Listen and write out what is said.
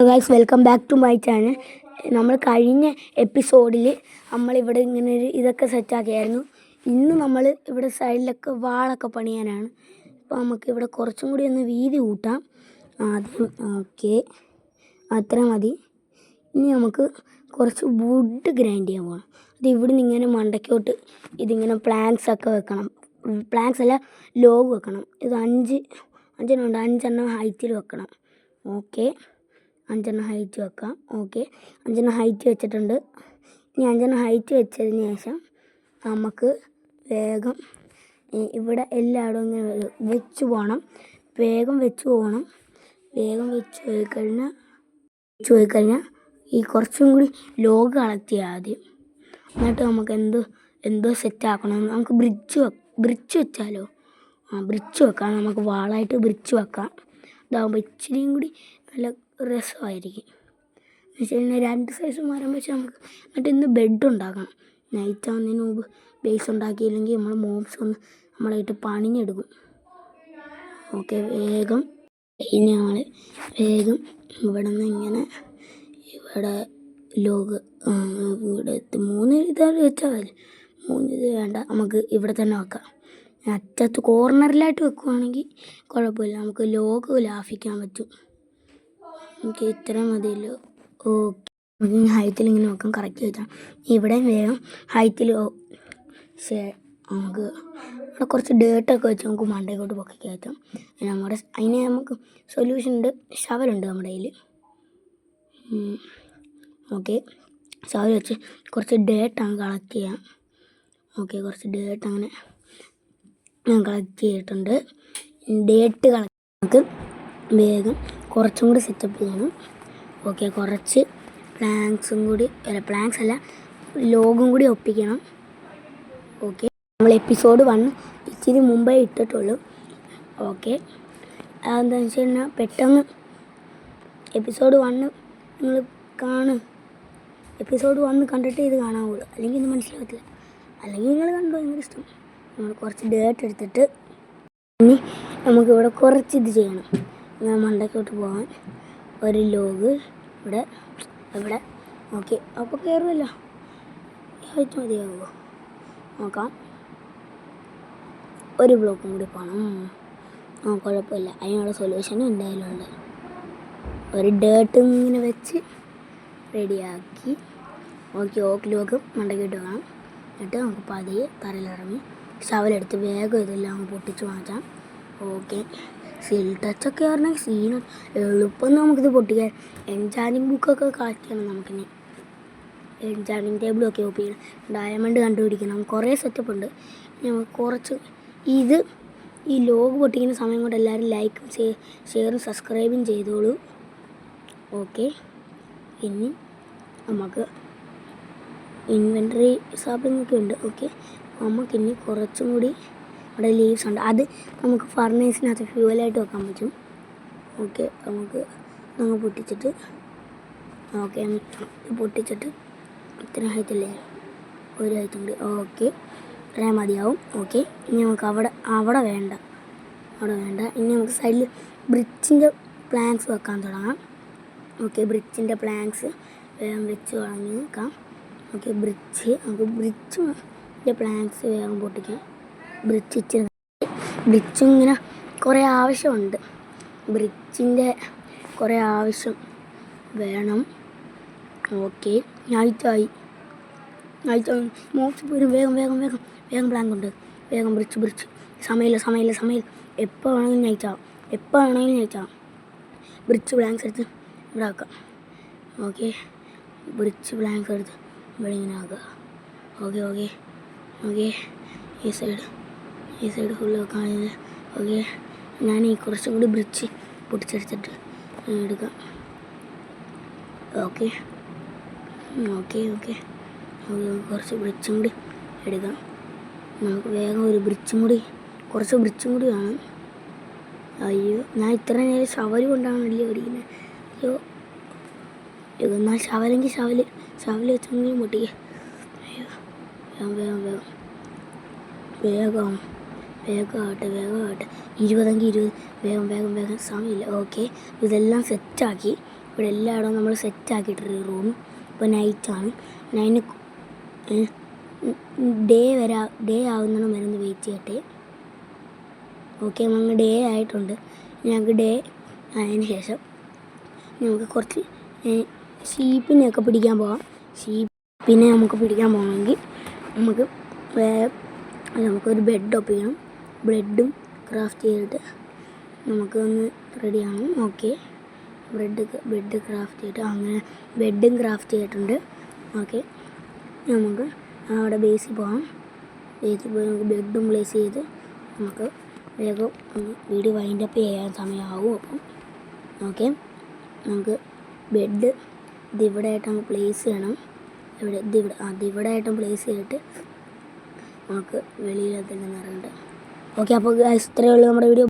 Guys, welcome back to my channel. നമ്മൾ കഴിഞ്ഞ എപ്പിസോഡിൽ നമ്മളിവിടെ ഇങ്ങനെ ഇതൊക്കെ സെറ്റാക്കിയായിരുന്നു. ഇന്ന് നമ്മൾ ഇവിടെ സൈഡിലൊക്കെ വാളൊക്കെ പണിയാനാണ്. അപ്പോൾ നമുക്ക് ഇവിടെ കുറച്ചും കൂടി ഒന്ന് വീതി കൂട്ടാം. ആദ്യം ഓക്കെ, അത്ര മതി. ഇനി നമുക്ക് കുറച്ച് വുഡ് ഗ്രൈൻഡ് ചെയ്യാൻ പോകണം. അത് ഇവിടെ നിന്ന് ഇങ്ങനെ മണ്ടയ്ക്കോട്ട് ഇതിങ്ങനെ പ്ലാങ്ക്സ് ഒക്കെ വെക്കണം. പ്ലാങ്ക്സ് അല്ല, ലോഗ് വെക്കണം. ഇത് അഞ്ചെണ്ണം ഹൈറ്റിൽ വെക്കണം. ഓക്കെ, 5 ഹൈറ്റ് വെക്കാം. ഓക്കെ, 5 ഹൈറ്റ് വെച്ചിട്ടുണ്ട്. ഇനി 5 ഹൈറ്റ് വെച്ചതിന് ശേഷം നമുക്ക് വേഗം ഇവിടെ എല്ലായിടും ഇങ്ങനെ വെച്ച് പോകണം. വേഗം വെച്ച് പോയി കഴിഞ്ഞാൽ ഈ കുറച്ചും കൂടി ലോഗ് കളക്ട് ചെയ്യാം ആദ്യം. എന്നിട്ട് നമുക്ക് എന്തോ സെറ്റാക്കണം. നമുക്ക് ബ്രിഡ്ജ് വെച്ചാലോ? ബ്രിഡ്ജ് വെക്കാം. നമുക്ക് വാളായിട്ട് ബ്രിഡ്ജ് വെക്കാം. ഇതാകുമ്പോൾ ഇച്ചിരിയും കൂടി നല്ല രസമായിരിക്കും. എന്ന് വെച്ച് കഴിഞ്ഞാൽ 2 സൈസ് മരം വെച്ച് നമുക്ക് എന്നിട്ട് ഇന്ന് ബെഡ് ഉണ്ടാക്കണം. നൈറ്റ് ആവുന്നതിന് മുമ്പ് ബേസ് ഉണ്ടാക്കിയില്ലെങ്കിൽ നമ്മൾ മോബ്സ് ഒന്ന് നമ്മളായിട്ട് പണിഞ്ഞെടുക്കും. ഓക്കെ, വേഗം ഇനി നമ്മൾ വേഗം ഇവിടെ നിന്ന് ഇങ്ങനെ ഇവിടെ ലോഗ് ഇവിടെ 3 ഇതാൽ വെച്ചാൽ മതി. 3 ഇത് വേണ്ട, നമുക്ക് ഇവിടെ തന്നെ വെക്കാം. അറ്റത്ത് കോർണറിലായിട്ട് വെക്കുവാണെങ്കിൽ കുഴപ്പമില്ല, നമുക്ക് ലോഗ് ലാഭിക്കാൻ പറ്റും. ഓക്കെ, ഇത്ര മതിയല്ലോ. ഓക്കെ, നമുക്ക് ഹൈറ്റിൽ ഇങ്ങനെ നോക്കാം, കറക്റ്റ് വെച്ചാൽ ഇവിടെ വേഗം ഹൈറ്റിൽ. നമുക്ക് ഇവിടെ കുറച്ച് ഡേർട്ടൊക്കെ വെച്ച് നമുക്ക് മണ്ടയിലോട്ട് പൊക്കി കയറ്റാം. അതിന് നമുക്ക് സൊല്യൂഷൻ ഉണ്ട്. ഷവലുണ്ട് നമ്മുടെ കയ്യിൽ. ഓക്കെ, ഷവൽ വെച്ച് കുറച്ച് ഡേർട്ടാണ് കളക്ട് ചെയ്യാം. ഓക്കെ, കുറച്ച് ഡേർട്ട് അങ്ങനെ ഞാൻ കളക്ട് ചെയ്തിട്ടുണ്ട്. ഡേർട്ട് കളക്ട് നമുക്ക് വേഗം കുറച്ചും കൂടി സെറ്റപ്പ് ചെയ്യണം. ഓക്കെ, കുറച്ച് പ്ലാങ്ക്സ് അല്ല, ലോഗും കൂടി ഒപ്പിക്കണം. ഓക്കെ, നമ്മൾ എപ്പിസോഡ് 1 ഇച്ചിരി മുമ്പേ ഇട്ടിട്ടുള്ളൂ. ഓക്കെ, അതെന്താണെന്ന് വെച്ച് കഴിഞ്ഞാൽ പെട്ടെന്ന് എപ്പിസോഡ് 1 നിങ്ങൾ എപ്പിസോഡ് 1 കണ്ടിട്ട് ഇത് കാണാവുള്ളൂ, അല്ലെങ്കിൽ ഇത് മനസ്സിലാകത്തില്ല. അല്ലെങ്കിൽ നിങ്ങൾ കണ്ടോ, നിങ്ങളുടെ ഇഷ്ടം. നമ്മൾ കുറച്ച് ഡേർട്ട് എടുത്തിട്ട് ഇനി നമുക്കിവിടെ കുറച്ച് ഇത് ചെയ്യണം. ഇങ്ങനെ മണ്ടയ്ക്കോട്ട് പോകാൻ ഒരു ലോഗ് ഇവിടെ. ഓക്കെ, അപ്പോൾ കയറുമല്ലോ. ഹൈറ്റ് മതിയാവുമോ നോക്കാം. ഒരു ബ്ലോക്കും കൂടി പോകണം. കുഴപ്പമില്ല, അതിനുള്ള സൊല്യൂഷനും എന്തായാലും ഉണ്ട്. ഒരു ഡേർട്ടും ഇങ്ങനെ വെച്ച് റെഡിയാക്കി. ഓക്കെ, ഓക്ക് ലോഗ് മണ്ടയ്ക്കോട്ട് പോകണം. എന്നിട്ട് നമുക്ക് പതിയെ തറയിലിറങ്ങി ഷവലെടുത്ത് വേഗം ഇതെല്ലാം പൊട്ടിച്ച് മാറ്റാം. ഓക്കെ, സിൽ ടച്ചൊക്കെ പറഞ്ഞാൽ സീൻ എളുപ്പം നമുക്കിത് പൊട്ടിക്കാൻ. എൻചാനിങ് ബുക്കൊക്കെ കളക്ട് ചെയ്യണം. നമുക്കിനി എൻചാനിങ് ടേബിളൊക്കെ ഓപ്പൺ ചെയ്യണം. ഡയമണ്ട് കണ്ടുപിടിക്കണം. കുറേ സെറ്റപ്പ് ഉണ്ട്. നമുക്ക് കുറച്ച് ഈ ലോഗ് പൊട്ടിക്കുന്ന സമയം കൊണ്ട് എല്ലാവരും ലൈക്കും ഷെയറും സബ്സ്ക്രൈബും ചെയ്തോളൂ. ഓക്കെ, ഇനി നമുക്ക് ഇൻവെൻറ്ററി ഷാപ്പിംഗ് ഒക്കെ ഉണ്ട്. ഓക്കെ, നമുക്കിനി കുറച്ചും കൂടി അവിടെ ലീവ്സ് ഉണ്ട്. അത് നമുക്ക് ഫർണേസിനകത്ത് ഫ്യൂവലായിട്ട് വെക്കാൻ പറ്റും. ഓക്കെ, നമുക്ക് പൊട്ടിച്ചിട്ട് ഇത്ര ഹൈറ്റല്ലേ, ഒരു ഹൈറ്റും കൂടി. ഓക്കെ, ഇത്രയും മതിയാവും. ഓക്കെ, ഇനി നമുക്ക് അവിടെ വേണ്ട. ഇനി നമുക്ക് സൈഡിൽ ബ്രിഡ്ജിൻ്റെ പ്ലാങ്ക്സ് വെക്കാൻ തുടങ്ങാം. ഓക്കെ, ബ്രിഡ്ജിൻ്റെ പ്ലാങ്ക്സ് വേഗം വെച്ച് തുടങ്ങി വെക്കാം. ഓക്കെ, നമുക്ക് ബ്രിഡ്ജിൻ്റെ പ്ലാങ്ക്സ് വേഗം പൊട്ടിക്കാം. ബ്രിഡ്ജും ഇങ്ങനെ കുറേ ആവശ്യമുണ്ട്. ബ്രിഡ്ജിൻ്റെ കുറേ ആവശ്യം വേണം. ഓക്കെ, നൈറ്റായി മോക്സ് പോരും. വേഗം പ്ലാങ്ക് ഉണ്ട്. വേഗം ബ്രിഡ്ജ് സമയമില്ല. എപ്പോൾ വേണമെങ്കിലും നൈറ്റാവും. ബ്രിഡ്ജ് പ്ലാങ്ക്സ് എടുത്ത് ഇവിടെ ആക്കാം. ഓക്കെ, ബ്രിഡ്ജ് പ്ലാങ്ക്സ് എടുത്ത് ഇവിടെ ഇങ്ങനെ ആക്കുക. ഓക്കെ, ഈ സൈഡ് ഫുള്ള് വെക്കാൻ. ഓക്കെ, ഞാൻ ഈ കുറച്ചും കൂടി ബ്രിഡ്ജ് പൊട്ടിച്ചെടുത്തിട്ട് എടുക്കാം. ഓക്കെ, കുറച്ച് ബ്രിഡ്ജും കൂടി എടുക്കാം. നമുക്ക് വേഗം കുറച്ച് ബ്രിഡ്ജും കൂടി വേണം. അയ്യോ, ഞാൻ ഇത്ര നേരം ഷവൽ കൊണ്ടാണല്ലേ ഓടിക്കുന്നത്. അയ്യോ, എന്നാൽ ഷവൽ വെച്ചെങ്കിലും പൊട്ടിക്കുക. അയ്യോ, വേഗം ആവട്ടെ 20 വേഗം സമയമില്ല. ഓക്കെ, ഇതെല്ലാം സെറ്റാക്കി. ഇവിടെ എല്ലായിടവും നമ്മൾ സെറ്റാക്കിയിട്ടൊരു റൂം. ഇപ്പോൾ നൈറ്റാണ്. 9 ഡേ ആവുന്നിടം വരെ ഒന്ന് വെയിറ്റ് ചെയ്യട്ടെ. ഓക്കെ, നമുക്ക് ഡേ ആയിട്ടുണ്ട്. ഞങ്ങൾക്ക് ഡേ ആയതിനു ശേഷം നമുക്ക് കുറച്ച് ഷീപ്പിനെയൊക്കെ പിടിക്കാൻ പോകാം. ഷീപ്പിനെ നമുക്ക് പിടിക്കാൻ പോകണമെങ്കിൽ നമുക്കൊരു ബെഡ് ഒപ്പിക്കണം. ബ്രെഡും ക്രാഫ്റ്റ് ചെയ്തിട്ട് നമുക്കൊന്ന് റെഡിയാണ്. ഓക്കെ, ബെഡ് ക്രാഫ്റ്റ് ചെയ്തിട്ട് അങ്ങനെ ബെഡും ക്രാഫ്റ്റ് ചെയ്തിട്ടുണ്ട്. ഓക്കെ, നമുക്ക് അവിടെ ബേസിൽ പോകാം. ബേസിൽ പോയി നമുക്ക് ബെഡും പ്ലേസ് ചെയ്ത് നമുക്ക് വേഗം വീഡിയോ വൈൻഡപ്പ് ചെയ്യാൻ സമയമാവും. അപ്പം ഓക്കെ, നമുക്ക് ബെഡ് ഇതിവിടെ ആയിട്ട് നമുക്ക് പ്ലേസ് ചെയ്യണം. ഇതിവിടെ ആയിട്ട് പ്ലേസ് ചെയ്തിട്ട് നമുക്ക് വെളിയിലത്തേക്ക് ഇറങ്ങണ്ട. ഓക്കെ, അപ്പോൾ ഇത്രയേ ഉള്ളൂ നമ്മുടെ വീഡിയോ.